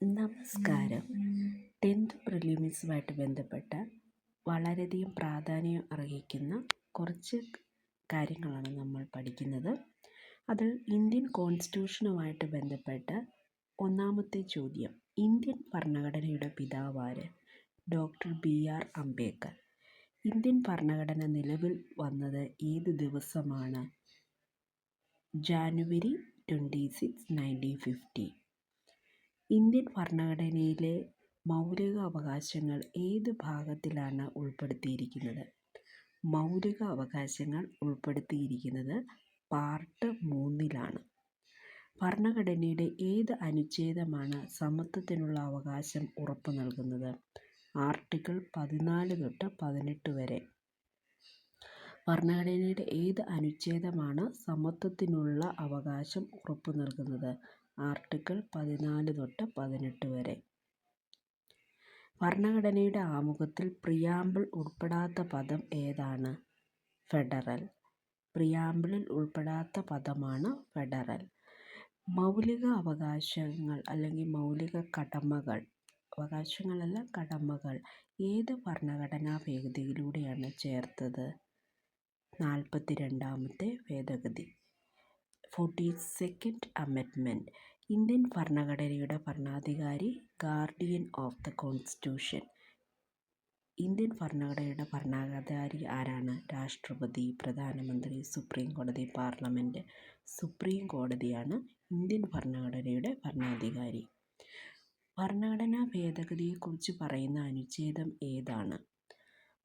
നമസ്കാരം. 10th പ്രിലിംസുമായിട്ട് ബന്ധപ്പെട്ട വളരെയധികം പ്രാധാന്യം അർഹിക്കുന്ന കുറച്ച് കാര്യങ്ങളാണ് നമ്മൾ പഠിക്കുന്നത്. അതിൽ ഇന്ത്യൻ കോൺസ്റ്റിറ്റ്യൂഷനുമായിട്ട് ബന്ധപ്പെട്ട ഒന്നാമത്തെ ചോദ്യം: ഇന്ത്യൻ ഭരണഘടനയുടെ പിതാവാര്? Doctor BR Ambedkar. ഇന്ത്യൻ ഭരണഘടന നിലവിൽ വന്നത് ഏത് ദിവസമാണ്? ജാനുവരി 26, 1950. ഇന്ത്യൻ ഭരണഘടനയിലെ മൗലിക അവകാശങ്ങൾ ഏത് ഭാഗത്തിലാണ് ഉൾപ്പെടുത്തിയിരിക്കുന്നത്? മൗലിക അവകാശങ്ങൾ ഉൾപ്പെടുത്തിയിരിക്കുന്നത് പാർട്ട് 3-ലാണ്. ഭരണഘടനയുടെ ഏത് അനുച്ഛേദമാണ് സമത്വത്തിനുള്ള അവകാശം ഉറപ്പു നൽകുന്നത്? ആർട്ടിക്കിൾ 14 തൊട്ട് 18 വരെ. ഭരണഘടനയുടെ ഏത് അനുച്ഛേദമാണ് സമത്വത്തിനുള്ള അവകാശം ഉറപ്പു നൽകുന്നത്? ആർട്ടിക്കിൾ 14 തൊട്ട് 18 വരെ. ഭരണഘടനയുടെ ആമുഖത്തിൽ പ്രിയാമ്പിൾ ഉൾപ്പെടാത്ത പദം ഏതാണ്? ഫെഡറൽ. പ്രിയാമ്പിളിൽ ഉൾപ്പെടാത്ത പദമാണ് ഫെഡറൽ. മൗലിക അവകാശങ്ങൾ അല്ലെങ്കിൽ മൗലിക കടമകൾ, അവകാശങ്ങളല്ല കടമകൾ, ഏത് ഭരണഘടനാ ഭേദഗതിയിലൂടെയാണ് ചേർത്തത്? 42ാമത്തെ ഭേദഗതി, 42nd അമെൻഡ്മെൻറ്റ്. ഇന്ത്യൻ ഭരണഘടനയുടെ ഭരണാധികാരി, guardian of the constitution. Indian ഭരണഘടനയുടെ ഭരണാധികാരി ആരാണ്? രാഷ്ട്രപതി, പ്രധാനമന്ത്രി, സുപ്രീം കോടതി, പാർലമെൻറ്റ്. സുപ്രീം കോടതിയാണ് ഇന്ത്യൻ ഭരണഘടനയുടെ ഭരണാധികാരി. ഭരണഘടനാ ഭേദഗതിയെക്കുറിച്ച് പറയുന്ന അനുച്ഛേദം ഏതാണ്?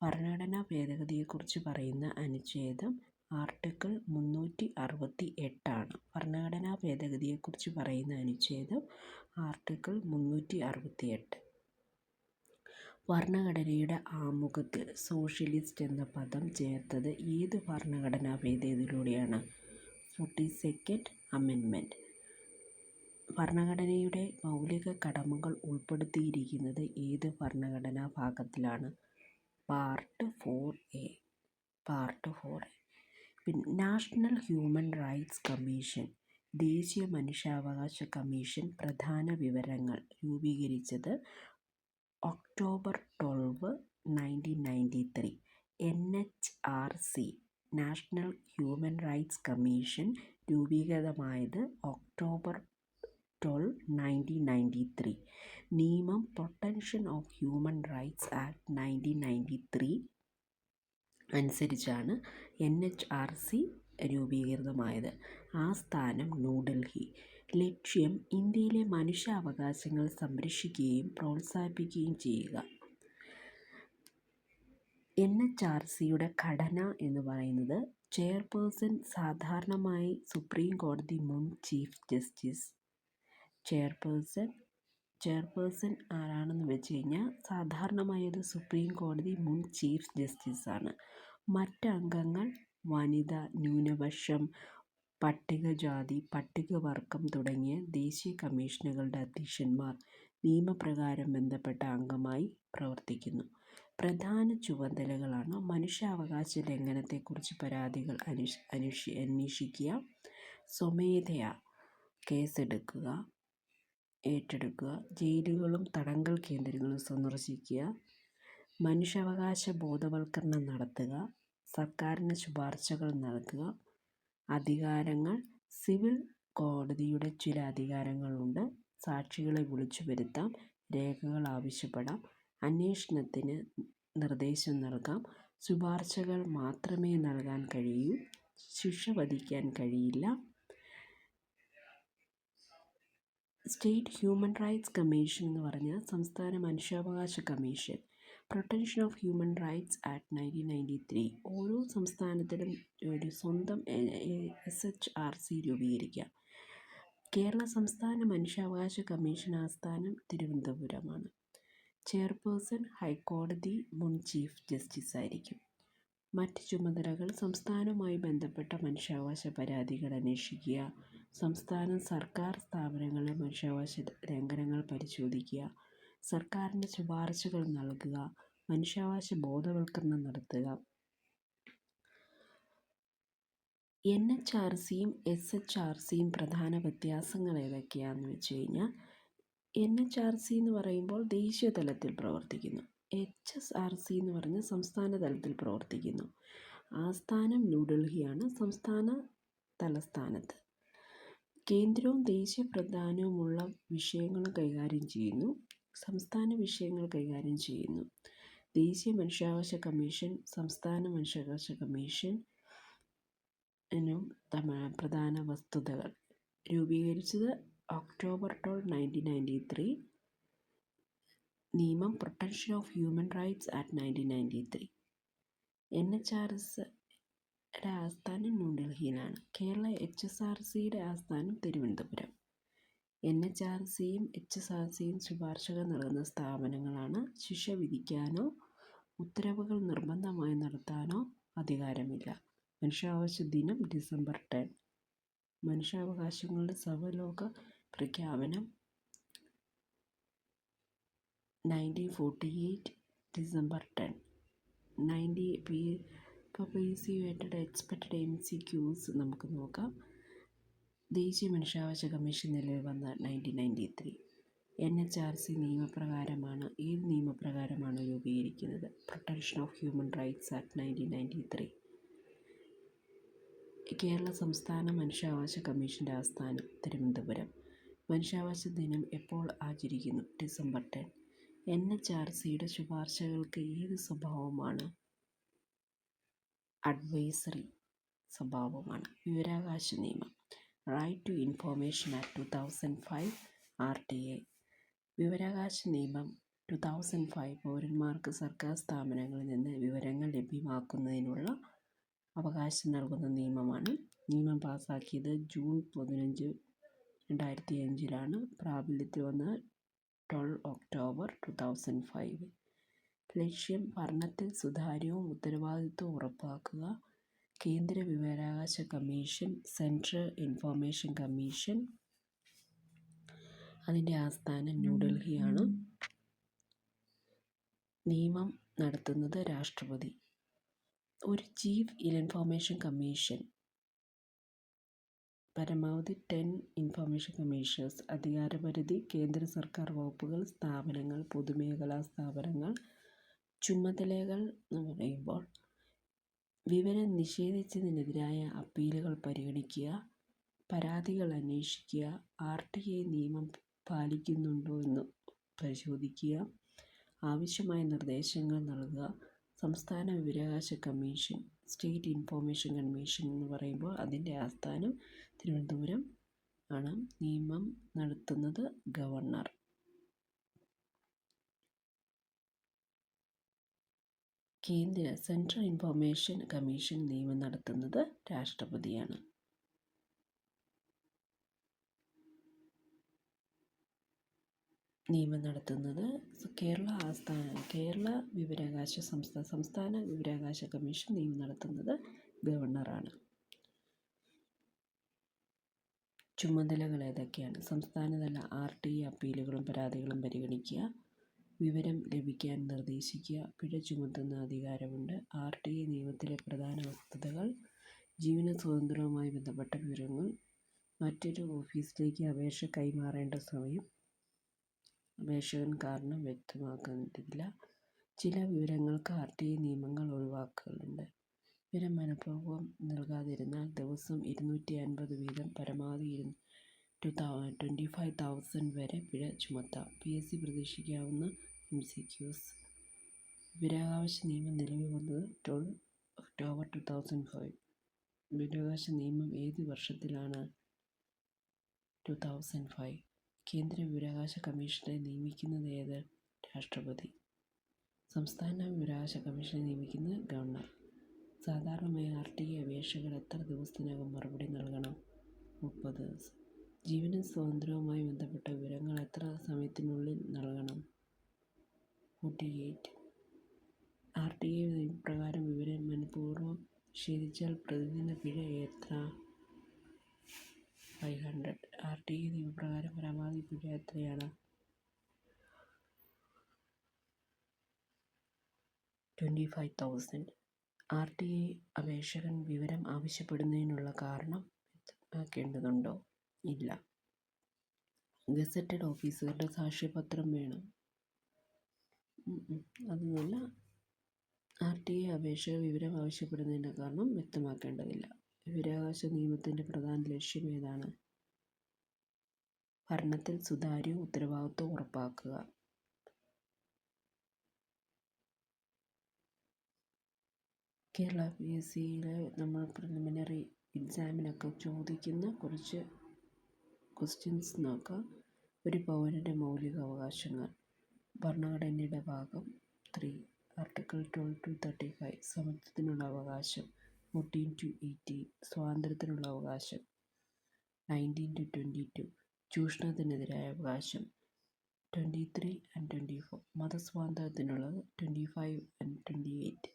ഭരണഘടനാ ഭേദഗതിയെക്കുറിച്ച് പറയുന്ന അനുച്ഛേദം ആർട്ടിക്കിൾ 368 ഭരണഘടനാ ഭേദഗതിയെക്കുറിച്ച് പറയുന്ന അനുച്ഛേദം ആർട്ടിക്കിൾ 368. ഭരണഘടനയുടെ ആമുഖത്തിൽ സോഷ്യലിസ്റ്റ് എന്ന പദം ചേർത്തത് ഏത് ഭരണഘടനാ ഭേദഗതിയിലൂടെയാണ്? 42nd amendment. ഭരണഘടനയുടെ മൗലിക കടമകൾ ഉൾപ്പെടുത്തിയിരിക്കുന്നത് ഏത് ഭരണഘടനാ ഭാഗത്തിലാണ്? Part 4A. Part 4A. പിന്നെ നാഷണൽ ഹ്യൂമൻ റൈറ്റ്സ് കമ്മീഷൻ, ദേശീയ മനുഷ്യാവകാശ കമ്മീഷൻ പ്രധാന വിവരങ്ങൾ രൂപീകരിച്ചത് October 12, 1993. NHRC, national human rights commission രൂപീകൃതമായത് ഒക്ടോബർ 12, 1993. നിയമം protection of human rights act 1993 അനുസരിച്ചാണ് NHRC രൂപീകൃതമായത്. ആസ്ഥാനം ന്യൂഡൽഹി. ലക്ഷ്യം ഇന്ത്യയിലെ മനുഷ്യാവകാശങ്ങൾ സംരക്ഷിക്കുകയും പ്രോത്സാഹിപ്പിക്കുകയും ചെയ്യുക. NHRCയുടെ ഘടന എന്ന് പറയുന്നത് ചെയർപേഴ്സൺ സാധാരണമായി സുപ്രീം കോടതി മുൻ ചീഫ് ജസ്റ്റിസ്. ചെയർപേഴ്സൺ ആരാണെന്ന് വെച്ച് കഴിഞ്ഞാൽ സാധാരണമായി അത് സുപ്രീം കോടതി മുൻ ചീഫ് ജസ്റ്റിസാണ്. മറ്റംഗങ്ങൾ വനിത, ന്യൂനപക്ഷം, പട്ടികജാതി, പട്ടികവർഗം തുടങ്ങിയ ദേശീയ കമ്മീഷനുകളുടെ അധ്യക്ഷന്മാർ നിയമപ്രകാരം ബന്ധപ്പെട്ട അംഗമായി പ്രവർത്തിക്കുന്നു. പ്രധാന ചുമതലകളാണ് മനുഷ്യാവകാശ ലംഘനത്തെക്കുറിച്ച് പരാതികൾ അന്വേഷിക്കുക, സ്വമേധയാ ഏറ്റെടുക്കുക, ജയിലുകളും തടങ്കൽ കേന്ദ്രങ്ങളും സന്ദർശിക്കുക, മനുഷ്യാവകാശ ബോധവൽക്കരണം നടത്തുക, സർക്കാരിന് ശുപാർശകൾ നൽകുക. അധികാരങ്ങൾ: സിവിൽ കോടതിയുടെ ചില അധികാരങ്ങളുണ്ട്. സാക്ഷികളെ വിളിച്ചു വരുത്താം, രേഖകൾ ആവശ്യപ്പെടാം, അന്വേഷണത്തിന് നിർദ്ദേശം നൽകാം, ശുപാർശകൾ മാത്രമേ നൽകാൻ കഴിയൂ, ശിക്ഷ വിധിക്കാൻ കഴിയില്ല. സ്റ്റേറ്റ് ഹ്യൂമൻ റൈറ്റ്സ് കമ്മീഷൻ എന്ന് പറഞ്ഞാൽ സംസ്ഥാന മനുഷ്യാവകാശ commission. Protection of human rights act 1993. ഓരോ സംസ്ഥാനത്തിലും ഒരു സ്വന്തം SHRC രൂപീകരിക്കാം. കേരള സംസ്ഥാന മനുഷ്യാവകാശ കമ്മീഷൻ ആസ്ഥാനം തിരുവനന്തപുരമാണ്. ചെയർപേഴ്സൺ ഹൈക്കോടതി മുൻ ചീഫ് ജസ്റ്റിസ് ആയിരിക്കും. മറ്റ് ചുമതലകൾ: സംസ്ഥാനവുമായി ബന്ധപ്പെട്ട മനുഷ്യാവകാശ പരാതികൾ അന്വേഷിക്കുക, സംസ്ഥാന സർക്കാർ സ്ഥാപനങ്ങളിലെ മനുഷ്യാവകാശ ലംഘനങ്ങൾ പരിശോധിക്കുക, സർക്കാരിന് ശുപാർശകൾ നൽകുക, മനുഷ്യാവകാശ ബോധവൽക്കരണം നടത്തുക. NHRCയും SHRCയും പ്രധാന വ്യത്യാസങ്ങൾ ഏതൊക്കെയാണെന്ന് വെച്ച് കഴിഞ്ഞാൽ NHRC എന്ന് പറയുമ്പോൾ ദേശീയ തലത്തിൽ പ്രവർത്തിക്കുന്നു. HSRC എന്ന് പറഞ്ഞ് സംസ്ഥാന തലത്തിൽ പ്രവർത്തിക്കുന്നു. ആസ്ഥാനം ന്യൂഡൽഹിയാണ്. സംസ്ഥാന തലസ്ഥാനത്ത്. കേന്ദ്രവും ദേശീയ പ്രാധാന്യവുമുള്ള വിഷയങ്ങൾ കൈകാര്യം ചെയ്യുന്നു. സംസ്ഥാന വിഷയങ്ങൾ കൈകാര്യം ചെയ്യുന്നു. ദേശീയ മനുഷ്യാവകാശ കമ്മീഷൻ, സംസ്ഥാന മനുഷ്യാവകാശ കമ്മീഷൻ പ്രധാന വസ്തുതകൾ. രൂപീകരിച്ചത് October 12, 1993. നിയമം protection of human rights act 1993. NHRCയുടെ ആസ്ഥാനം ന്യൂഡൽഹിയിലാണ്. കേരള HSRCയുടെ ആസ്ഥാനം തിരുവനന്തപുരം. NHRCയും HSRCയും ശുപാർശകൾ നൽകുന്ന സ്ഥാപനങ്ങളാണ്. ശിക്ഷ വിധിക്കാനോ ഉത്തരവുകൾ നിർബന്ധമായി നടത്താനോ അധികാരമില്ല. മനുഷ്യാവകാശ ദിനം December 10. മനുഷ്യാവകാശങ്ങളുടെ സർവ്വലോക പ്രഖ്യാപനം 1948 December 10. ഇപ്പോൾ PSC എക്സ്പെക്റ്റഡ് MCQs നമുക്ക് നോക്കാം. ദേശീയ മനുഷ്യാവകാശ കമ്മീഷൻ നിലവിൽ വന്ന 1993. NHRC നിയമപ്രകാരമാണ്. ഏത് നിയമപ്രകാരമാണ് രൂപീകരിക്കുന്നത്? Protection of human rights act 1993. Kerala സംസ്ഥാന മനുഷ്യാവകാശ കമ്മീഷൻ്റെ ആസ്ഥാനം തിരുവനന്തപുരം. മനുഷ്യാവകാശ ദിനം എപ്പോൾ ആചരിക്കുന്നു? December 10. NHRCയുടെ ശുപാർശകൾക്ക് ഏത് സ്വഭാവമാണ്? അഡ്വൈസറി സ്വഭാവമാണ്. വിവരാവകാശ നിയമം right to information act 2005 RTA. വിവരാവകാശ നിയമം 2005 പൗരന്മാർക്ക് സർക്കാർ സ്ഥാപനങ്ങളിൽ നിന്ന് വിവരങ്ങൾ ലഭ്യമാക്കുന്നതിനുള്ള അവകാശം നൽകുന്ന നിയമമാണ്. നിയമം പാസ്സാക്കിയത് June 15, 2005. പ്രാബല്യത്തിൽ വന്നത് 12 October 2005. ലക്ഷ്യം ഭരണത്തിൽ സുതാര്യവും ഉത്തരവാദിത്വവും ഉറപ്പാക്കുക. കേന്ദ്ര വിവരാവകാശ കമ്മീഷൻ, സെൻട്രൽ ഇൻഫർമേഷൻ കമ്മീഷൻ, അതിൻ്റെ ആസ്ഥാനം ന്യൂഡൽഹിയാണ്. നിയമം നടത്തുന്നത് രാഷ്ട്രപതി. ഒരു ചീഫ് ഇൻഫർമേഷൻ കമ്മീഷൻ, പരമാവധി 10 ഇൻഫർമേഷൻ കമ്മീഷണേഴ്സ്. അധികാരപരിധി കേന്ദ്ര സർക്കാർ വകുപ്പുകൾ, സ്ഥാപനങ്ങൾ, പൊതുമേഖലാ സ്ഥാപനങ്ങൾ. ചുമതലകൾ എന്ന് പറയുമ്പോൾ വിവരം നിഷേധിച്ചതിനെതിരായ അപ്പീലുകൾ പരിഗണിക്കുക, പരാതികൾ അന്വേഷിക്കുക, RTA നിയമം പാലിക്കുന്നുണ്ടോ എന്ന് പരിശോധിക്കുക, ആവശ്യമായ നിർദ്ദേശങ്ങൾ നൽകുക. സംസ്ഥാന വിവരാവകാശ കമ്മീഷൻ, സ്റ്റേറ്റ് ഇൻഫർമേഷൻ കമ്മീഷൻ എന്ന് പറയുമ്പോൾ അതിൻ്റെ ആസ്ഥാനം തിരുവനന്തപുരം ആണ്. നിയമം നടത്തുന്നത് ഗവർണർ. കേന്ദ്ര സെൻട്രൽ ഇൻഫർമേഷൻ കമ്മീഷൻ നിയമം നടത്തുന്നത് രാഷ്ട്രപതിയാണ്. നിയമം നടത്തുന്നത് കേരള വിവരാവകാശ സംസ്ഥാന വിവരാവകാശ കമ്മീഷൻ നിയമം നടത്തുന്നത് ഗവർണറാണ്. ചുമതലകൾ ഏതൊക്കെയാണ്? സംസ്ഥാനതല RTA അപ്പീലുകളും പരാതികളും പരിഗണിക്കുക, വിവരം ലഭിക്കാൻ നിർദ്ദേശിക്കുക, പിഴ ചുമത്തുന്ന അധികാരമുണ്ട്. RTA നിയമത്തിലെ പ്രധാന വസ്തുതകൾ: ജീവന സ്വാതന്ത്ര്യവുമായി ബന്ധപ്പെട്ട വിവരങ്ങൾ, മറ്റൊരു ഓഫീസിലേക്ക് അപേക്ഷ കൈമാറേണ്ട സമയം, അപേക്ഷകൻ കാരണം വ്യക്തമാക്കേണ്ടതില്ല. ചില വിവരങ്ങൾക്ക് RTA നിയമങ്ങൾ ഒഴിവാക്കലുണ്ട്. വിവരം മനഃപൂർവ്വം നൽകാതിരുന്നാൽ ദിവസം 250 വീതം പരമാവധി 25,000 വരെ പിഴ ചുമത്താം. PSC പ്രതീക്ഷിക്കാവുന്ന MCQs. വിവരാവകാശ നിയമം നിലവിൽ വന്നത് 12 October 2005. വിവരാവകാശ നിയമം ഏത് വർഷത്തിലാണ്? 2005. കേന്ദ്ര വിവരാവകാശ കമ്മീഷനെ നിയമിക്കുന്നത് ഏത്? രാഷ്ട്രപതി. സംസ്ഥാന വിവരാവകാശ കമ്മീഷനെ നിയമിക്കുന്നത് ഗവർണർ. സാധാരണയായി RTA അപേക്ഷകർ എത്ര ദിവസത്തിനകം മറുപടി നൽകണം? 30 ദിവസം. ജീവന സ്വാതന്ത്ര്യവുമായി ബന്ധപ്പെട്ട വിവരങ്ങൾ എത്ര സമയത്തിനുള്ളിൽ നൽകണം? 48. RTA നിയമപ്രകാരം വിവരം മനഃപൂർവ്വം നിഷേധിച്ചാൽ പ്രതിദിന പിഴ എത്ര? 500. RTA നിയമപ്രകാരം പരമാവധി പിഴ എത്രയാണ്? 25,000. RTA അപേക്ഷകൻ വിവരം ആവശ്യപ്പെടുന്നതിനുള്ള കാരണം വ്യക്തമാക്കേണ്ടതുണ്ടോ? ഇല്ല. ഗസറ്റഡ് ഓഫീസറുടെ സാക്ഷ്യപത്രം വേണം. അതൊന്നുമല്ല. RTA അപേക്ഷക വിവരം ആവശ്യപ്പെടുന്നതിൻ്റെ കാരണം വ്യക്തമാക്കേണ്ടതില്ല. വിവരാവകാശ നിയമത്തിൻ്റെ പ്രധാന ലക്ഷ്യം ഏതാണ്? ഭരണത്തിൽ സുതാര്യവും ഉത്തരവാദിത്വവും ഉറപ്പാക്കുക. കേരള PSCയിലെ നമ്മൾ പ്രിലിമിനറി എക്സാമിനൊക്കെ ചോദിക്കുന്ന കുറച്ച് ക്വസ്റ്റ്യൻസ് നോക്കാം. ഒരു പൗരൻ്റെ മൗലിക അവകാശങ്ങൾ. ഭരണഘടനയുടെ ഭാഗം 3 ആർട്ടിക്കിൾ 12 to 35 സമത്വത്തിനുള്ള അവകാശം. 14 to 18 സ്വാതന്ത്ര്യത്തിനുള്ള അവകാശം. 19 to 22 ചൂഷണത്തിനെതിരായ അവകാശം. 23 and 24 മതസ്വാതന്ത്ര്യത്തിനുള്ളത്. 25 and 28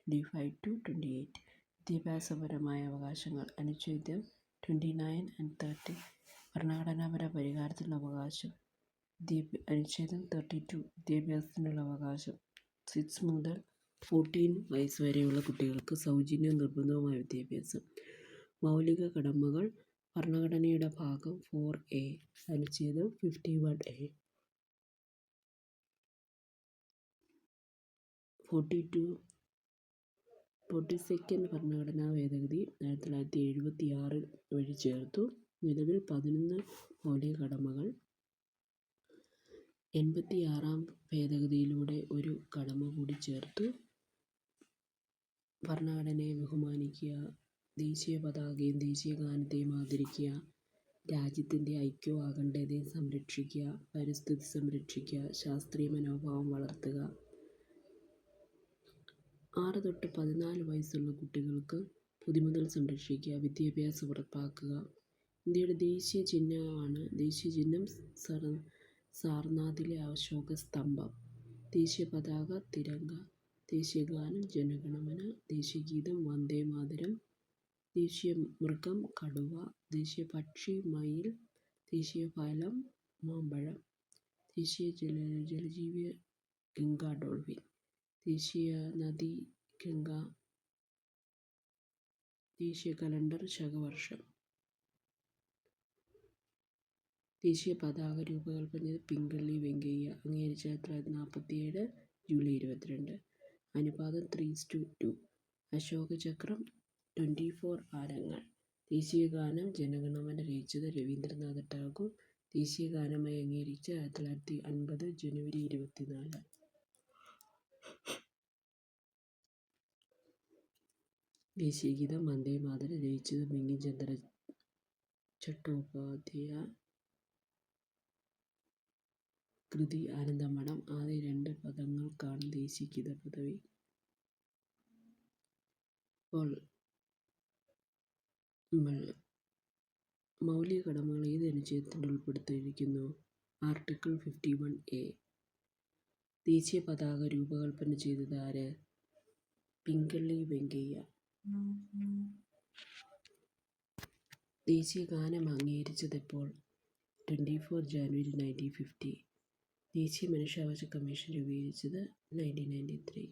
25 to 28 വിദ്യാഭ്യാസപരമായ അവകാശങ്ങൾ. അനുച്ഛേദം 29 and 30 ഭരണഘടനാപര പരിഹാരത്തിനുള്ള അവകാശം. അനുച്ഛേദം 32 വിദ്യാഭ്യാസത്തിനുള്ള അവകാശം. 6 മുതൽ 14 വയസ്സ് വരെയുള്ള കുട്ടികൾക്ക് സൗജന്യവും നിർബന്ധവുമായ വിദ്യാഭ്യാസം. മൗലിക കടമകൾ. ഭരണഘടനയുടെ ഭാഗം 4A അനുച്ഛേദം 51A. 42nd ഭരണഘടനാ ഭേദഗതി 1976 വഴി ചേർത്തു. നിലവിൽ 11 മൗലിക കടമകൾ. 86ാം ഭേദഗതിയിലൂടെ ഒരു കടമ കൂടി ചേർത്തു. ഭരണഘടനയെ ബഹുമാനിക്കുക, ദേശീയ പതാകയും ദേശീയ ഗാനത്തെയും ആദരിക്കുക, രാജ്യത്തിൻ്റെ ഐക്യവും അഖണ്ഡതയും സംരക്ഷിക്കുക, പരിസ്ഥിതി സംരക്ഷിക്കുക, ശാസ്ത്രീയ മനോഭാവം വളർത്തുക. 6 തൊട്ട് 14 വയസ്സുള്ള കുട്ടികൾക്ക് പൊതുമുതൽ സംരക്ഷിക്കുക, വിദ്യാഭ്യാസം ഉറപ്പാക്കുക. ഇന്ത്യയുടെ ദേശീയ ചിഹ്നമാണ്. ദേശീയ ചിഹ്നം സാർനാഥിലെ അശോക സ്തംഭം. ദേശീയ പതാക തിരംഗ. ദേശീയ ഗാനം ജനഗണമന. ദേശീയ ഗീതം വന്ദേ മാതരം. ദേശീയ മൃഗം കടുവ. ദേശീയ പക്ഷി മയിൽ. ദേശീയ ഫലം മാമ്പഴം. ദേശീയ ജലജീവി ഗംഗാ ഡോൾഫിൻ. ദേശീയ നദി ഗംഗ. ദേശീയ കലണ്ടർ ശകവർഷം. ദേശീയ പതാക രൂപകൽപ്പന ചെയ്ത് പിംഗളി വെങ്കയ്യ. അംഗീകരിച്ച 1947 ജൂലൈ 22. അനുപാതം 3:2. അശോക ചക്രം. 24 ആരങ്ങൾ. ദേശീയ ഗാനം ജനഗണമന രചിച്ചത് രവീന്ദ്രനാഥ ടാഗോർ. ദേശീയ ഗാനമായി അംഗീകരിച്ച 1950 ജനുവരി 24. ദേശീയ ഗീതം വന്ദേ മാതരം രചിച്ചത് ബങ്കിം ചന്ദ്ര ചട്ടോപാധ്യായ. കൃതി ആനന്ദമഠം. ആദ്യ 2 പദങ്ങൾക്കാണ് ദേശീയ ഗീത പദവി. അപ്പോൾ മൗലിക കടമകൾ ഏത് അനുച്ഛേദത്തിൽ ഉൾപ്പെടുത്തിയിരിക്കുന്നു? Article 51A. ദേശീയ പതാക രൂപകൽപ്പന ചെയ്തത് ആര്? പിംഗളി വെങ്കയ്യ. ദേശീയ ഗാനം അംഗീകരിച്ചത് എപ്പോൾ? 24 ജാനുവരി 1950. ദേശീയ മനുഷ്യാവകാശ കമ്മീഷൻ രൂപീകരിച്ചത് 1993.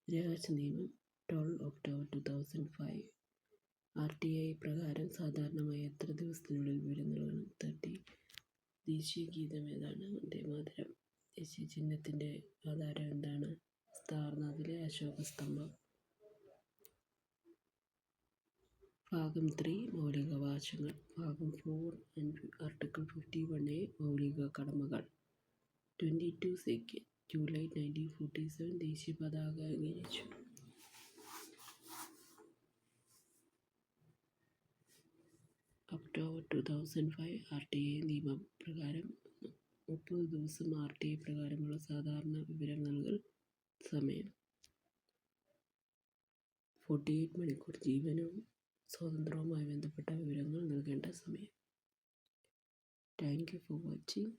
വിവരാവകാശ നിയമം 12 ഒക്ടോബർ 2005. RTA പ്രകാരം സാധാരണമായി എത്ര ദിവസത്തിനുള്ളിൽ വിവരം നൽകണം? 30. ദേശീയ ഗീതം ഏതാണ്? വന്ദേ മാതരം. ദേശീയ ചിഹ്നത്തിൻ്റെ ആധാരം എന്താണ്? സാർനാഥിലെ അശോക സ്തംഭം. ഭാഗം 3 മൗലികാവകാശങ്ങൾ. ഭാഗം 4 ആർട്ടിക്കിൾ 51A മൗലിക കടമകൾ. 22 ജൂലൈ 1947 ദേശീയ പതാക അംഗീകരിച്ചു. ഒക്ടോബർ 2005 RTA നിയമപ്രകാരം 30 ദിവസം RTA പ്രകാരമുള്ള സാധാരണ വിവരം നൽകൽ സമയം. 48 മണിക്കൂർ ജീവനവും സ്വാതന്ത്ര്യവുമായി ബന്ധപ്പെട്ട വിവരങ്ങൾ നൽകേണ്ട സമയം. Thank you for watching.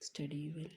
Study well.